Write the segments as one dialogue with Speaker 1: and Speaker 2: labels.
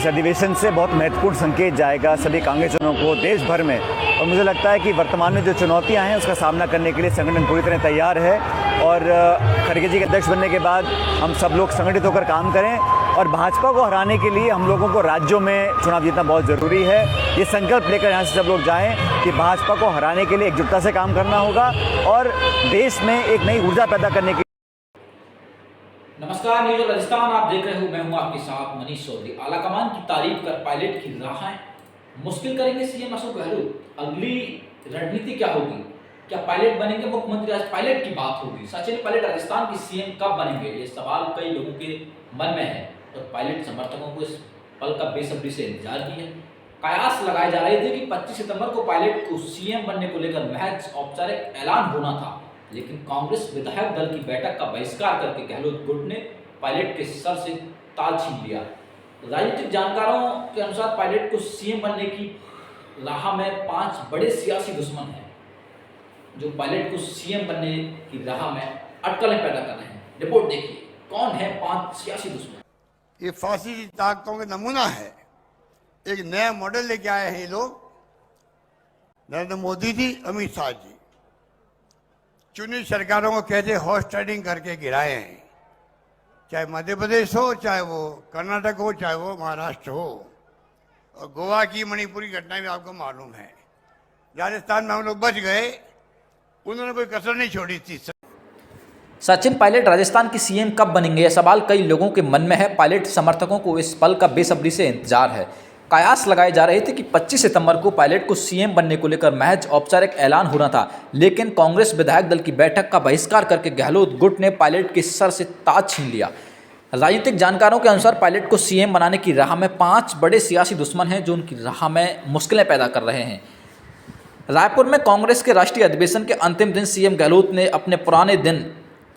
Speaker 1: इस अधिवेशन से बहुत महत्वपूर्ण संकेत जाएगा सभी कांग्रेसजनों को देश भर में। और मुझे लगता है कि वर्तमान में जो चुनौतियां हैं उसका सामना करने के लिए संगठन पूरी तरह तैयार है। और खड़गे जी के अध्यक्ष बनने के बाद हम सब लोग संगठित होकर काम करें और भाजपा को हराने के लिए हम लोगों को राज्यों में चुनाव जीतना बहुत ज़रूरी है। ये संकल्प लेकर यहाँ से सब लोग जाएं कि भाजपा को हराने के लिए एकजुटता से काम करना होगा और देश में एक नई ऊर्जा पैदा करने की।
Speaker 2: नमस्कार, न्यूज राजस्थान आप देख रहे हो। मैं हूं आपके साथ मनीष चौधरी। आलाकमान की तारीफ कर पायलट की राहें मुश्किल करेंगे सीएम अशोक गहलोत। अगली रणनीति क्या होगी? क्या पायलट बनेंगे मुख्यमंत्री? आज पायलट की बात होगी। सचिन पायलट राजस्थान की सीएम कब बनेंगे, ये सवाल कई लोगों के मन में है और पायलट समर्थकों को इस पल का बेसब्री से इंतजार भी है। कयास लगाए जा रहे थे कि 25 सितंबर को पायलट को सीएम बनने को लेकर महज औपचारिक ऐलान होना था, लेकिन कांग्रेस विधायक दल की बैठक का बहिष्कार करके गहलोत गुट ने पायलट के सर से ताज छीन लिया। राजनीतिक जानकारों के अनुसार पायलट को सीएम बनने की राह में 5 बड़े सियासी दुश्मन हैं जो पायलट को सीएम बनने की राह में अटकलें पैदा कर रहे हैं। रिपोर्ट देखिए, कौन है 5 सियासी दुश्मन।
Speaker 3: ये फांसी की ताकतों का नमूना है। एक नया मॉडल लेके आए हैं ये लोग। नरेंद्र मोदी जी, अमित शाह जी चुनी सरकारों को कैसे हॉर्स ट्रेडिंग करके गिराए हैं, चाहे मध्य प्रदेश हो, चाहे वो कर्नाटक हो, चाहे वो महाराष्ट्र हो, और गोवा की मणिपुर की घटना भी आपको मालूम है। राजस्थान में हम लोग बच गए, उन्होंने कोई कसर नहीं छोड़ी थी।
Speaker 2: सचिन पायलट राजस्थान की सीएम कब बनेंगे, यह सवाल कई लोगों के मन में है। पायलट समर्थकों को इस पल का बेसब्री से इंतजार है। कयास लगाए जा रहे थे कि 25 सितंबर को पायलट को सीएम बनने को लेकर महज औपचारिक ऐलान होना था, लेकिन कांग्रेस विधायक दल की बैठक का बहिष्कार करके गहलोत गुट ने पायलट के सर से ताज छीन लिया। राजनीतिक जानकारों के अनुसार पायलट को सीएम बनाने की राह में 5 बड़े सियासी दुश्मन हैं जो उनकी राह में मुश्किलें पैदा कर रहे हैं। रायपुर में कांग्रेस के राष्ट्रीय अधिवेशन के अंतिम दिन सीएम गहलोत ने अपने पुराने दिन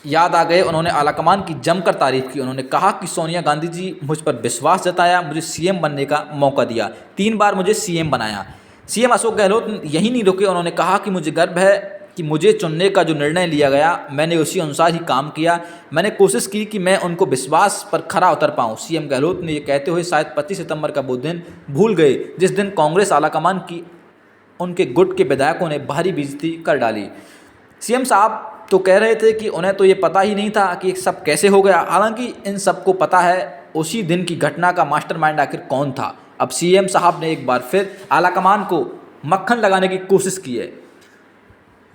Speaker 2: याद आ गए। उन्होंने आलाकमान की जमकर तारीफ की। उन्होंने कहा कि सोनिया गांधी जी मुझ पर विश्वास जताया, मुझे सीएम बनने का मौका दिया, 3 बार मुझे सीएम बनाया। सीएम अशोक गहलोत यही नहीं रुके। उन्होंने कहा कि मुझे गर्व है कि मुझे चुनने का जो निर्णय लिया गया मैंने उसी अनुसार ही काम किया। मैंने कोशिश की कि मैं उनको विश्वास पर खरा उतर पाऊँ। सीएम गहलोत ने ये कहते हुए शायद 25 सितंबर का वो दिन भूल गए जिस दिन कांग्रेस आलाकमान की उनके गुट के विधायकों ने भारी बेइज्जती कर डाली। सीएम साहब तो कह रहे थे कि उन्हें तो ये पता ही नहीं था कि सब कैसे हो गया, हालांकि इन सबको पता है उसी दिन की घटना का मास्टरमाइंड आखिर कौन था। अब सीएम साहब ने एक बार फिर आलाकमान को मक्खन लगाने की कोशिश की है।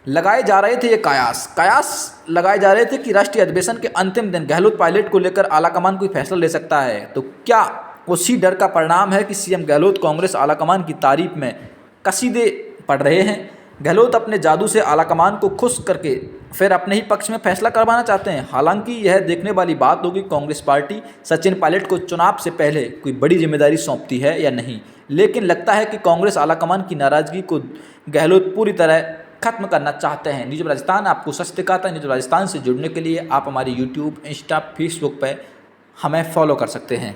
Speaker 2: लगाए जा रहे थे ये कयास लगाए जा रहे थे कि राष्ट्रीय अधिवेशन के अंतिम दिन गहलोत पायलट को लेकर आलाकमान कोई फैसला ले सकता है। तो क्या उसी डर का परिणाम है कि सीएम गहलोत कांग्रेस आलाकमान की तारीफ में कसीदे पढ़ रहे हैं? गहलोत अपने जादू से आलाकमान को खुश करके फिर अपने ही पक्ष में फैसला करवाना चाहते हैं। हालांकि यह देखने वाली बात होगी कांग्रेस पार्टी सचिन पायलट को चुनाव से पहले कोई बड़ी जिम्मेदारी सौंपती है या नहीं, लेकिन लगता है कि कांग्रेस आलाकमान की नाराजगी को गहलोत पूरी तरह खत्म करना चाहते हैं। न्यूज राजस्थान आपको सच दिखाता है। न्यूज राजस्थान से जुड़ने के लिए आप हमारी यूट्यूब, इंस्टा, फेसबुक पर हमें फॉलो कर सकते हैं।